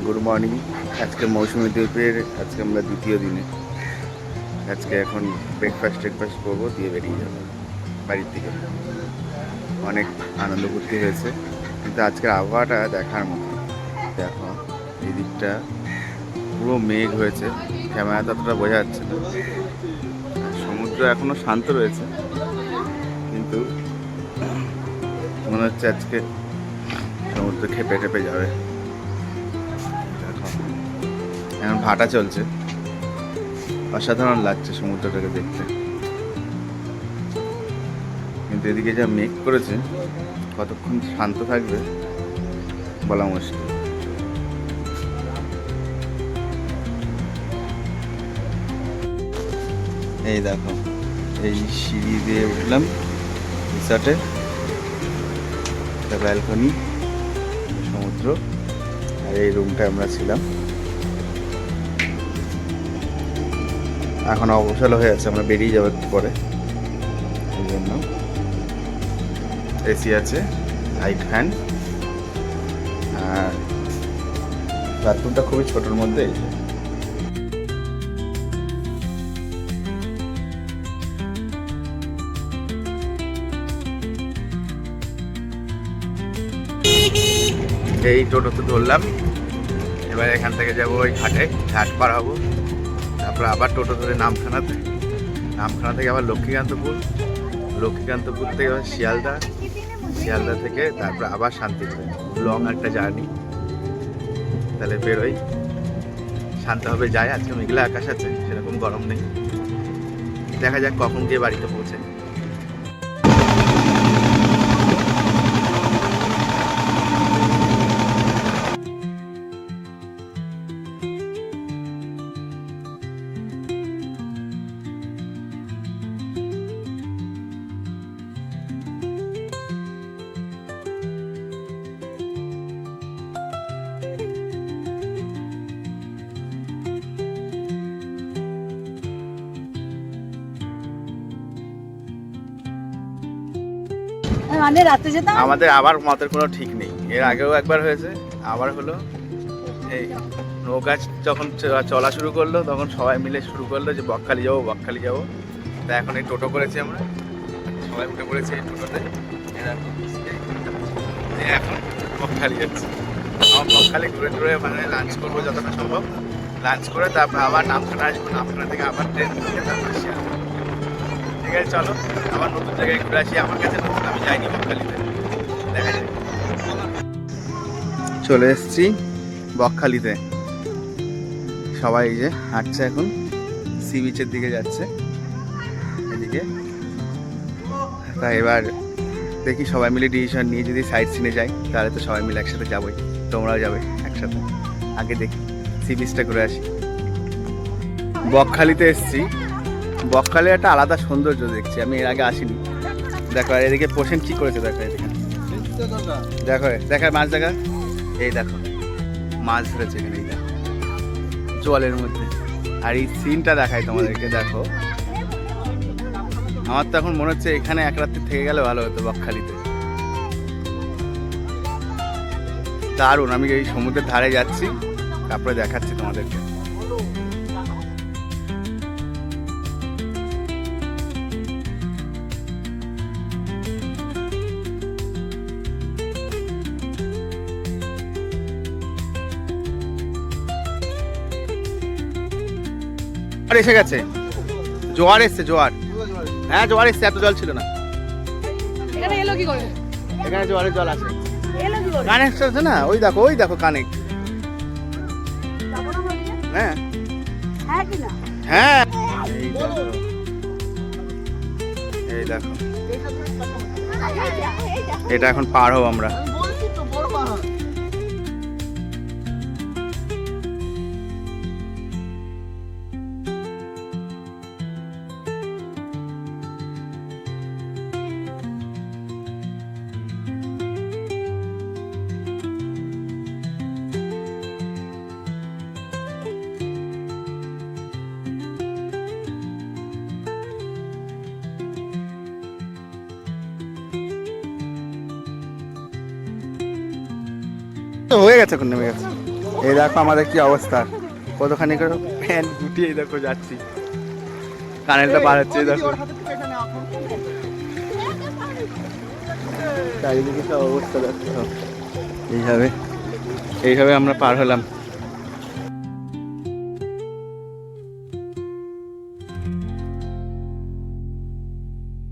Good morning. আজকে মৌসুমী দ্বীপের আজকে আমরা দ্বিতীয় দিনে। আজকে এখন ব্রেকফাস্ট করবো, দিয়ে বেরিয়ে যাবো বাড়ির দিকে। অনেক আনন্দ ফুর্তি হয়েছে, কিন্তু আজকের আবহাওয়াটা দেখার মতো। দেখো এই দিকটা পুরো মেঘ হয়েছে, ক্যামেরা ততটা বোঝা যাচ্ছে না। সমুদ্র এখনো শান্ত রয়েছে, কিন্তু মনে হচ্ছে আজকে সমুদ্র খেপে টেপে যাবে। দেখো এখন ভাটা চলছে, অসাধারণ লাগছে সমুদ্রটাকে দেখতে। কিন্তু এদিকে যা মেঘ করেছে, কতক্ষণ শান্ত থাকবে বলা মুশকিল। এই দেখো, এই সিঁড়ি দিয়ে উঠলাম রিসর্টে, ব্যালকনি, সমুদ্র, আর এই রুমটা আমরা ছিলাম। এখন অবসর হয়ে আছে, আমরা বেরিয়ে যাবো একটু পরে। এই জন্য এসি আছে, লাইট ফ্যান, আর বাথরুমটা খুবই ছোটোর মধ্যে। এই টোটোতে ধরলাম, এবার এখান থেকে যাবো ওই ঘাটে, ঘাট পার হবো, তারপর আবার টোটো ধরে নামখানাতে, নামখানা থেকে আবার লক্ষ্মীকান্তপুর, লক্ষ্মীকান্তপুর থেকে আবার শিয়ালদা, শিয়ালদা থেকে তারপর আবার শান্তিপুর। লং একটা জার্নি। তাহলে বেরোই, শান্তভাবে যাই। আজকে মেঘলা আকাশ আছে, সেরকম গরম নেই। দেখা যাক কখন গিয়ে বাড়িতে পৌঁছে। মানে রাতে যেতাম। আমাদের আবার মতের কোনো ঠিক নেই, এর আগেও একবার হয়েছে, আবার হলো। এই নৌকা যখন চলা শুরু করলো, তখন সবাই মিলে শুরু করলো যে বকখালি যাবো, বকখালি যাবো। তা এখন এই টোটো করেছি আমরা, সবাই উঠে পড়েছি এই টোটোতে। এখন বকখালি যাচ্ছি। আমার বকখালি ঘুরে ঘুরে ওখানে লাঞ্চ করবো যতটা সম্ভব। লাঞ্চ করে তারপর আবার নামখানা আসবো, নামখানা থেকে আবার ট্রেন ধরে তারপরে শিয়ালদা। ঠিক আছে, চলো আবার নতুন জায়গায় ঘুরে আসি। আমার কাছে নতুন, আমি যাইনি বকখালিতে, দেখা যায়। চলে এসছি বকখালিতে, সবাই এই যে হাঁটছে, এখন সি বিচের দিকে যাচ্ছে এদিকে। তা এবার দেখি সবাই মিলে ডিসিশন নিয়ে যদি সাইড সিনে যাই, তাহলে তো সবাই মিলে একসাথে যাবোই, তোমরাও যাবে একসাথে। আগে দেখি সি বিচটা ঘুরে আসি। বকখালিতে এসছি, বকখালি একটা আলাদা সৌন্দর্য দেখছি, আমি এর আগে আসিনি। দেখো আর এদিকে পোষণ কি করেছে, দেখো এদিকে, দেখো দেখা মাছ দেখা, এই দেখো মাছ ধরেছে এখানে, এই দেখো জলের মধ্যে। আর এই সিনটা দেখায় তোমাদেরকে, দেখো আমার তো এখন মনে হচ্ছে এখানে এক রাত্রি থেকে গেলে ভালো হতো বকখালিতে। দারুণ। আমি এই সমুদ্রের ধারে যাচ্ছি, তারপরে দেখাচ্ছি তোমাদেরকে। এসে গেছে, জোয়ার এসছে, জোয়ার। হ্যাঁ জোয়ার এসছে, এত জল ছিল না এখানে। এলো কি করে? এখানে জোয়ারের জল আছে, এলো কি করে? কানেক্ট আছে না, ওই দেখো, ওই দেখো কানেক্ট। হ্যাঁ হ্যাঁ কি না? হ্যাঁ, এই দেখো, এটা এখন পার হব আমরা। হয়ে গেছে, এখন নেমে গেছে। এই দেখো আমাদের কি অবস্থা, কতখানি করে প্যান্ট গুটিয়ে দেখো যাচ্ছি, কানেরটা পার হচ্ছে এই দেখো, চারিদিকে সব অবস্থা দেখো। এইভাবে আমরা পার হলাম।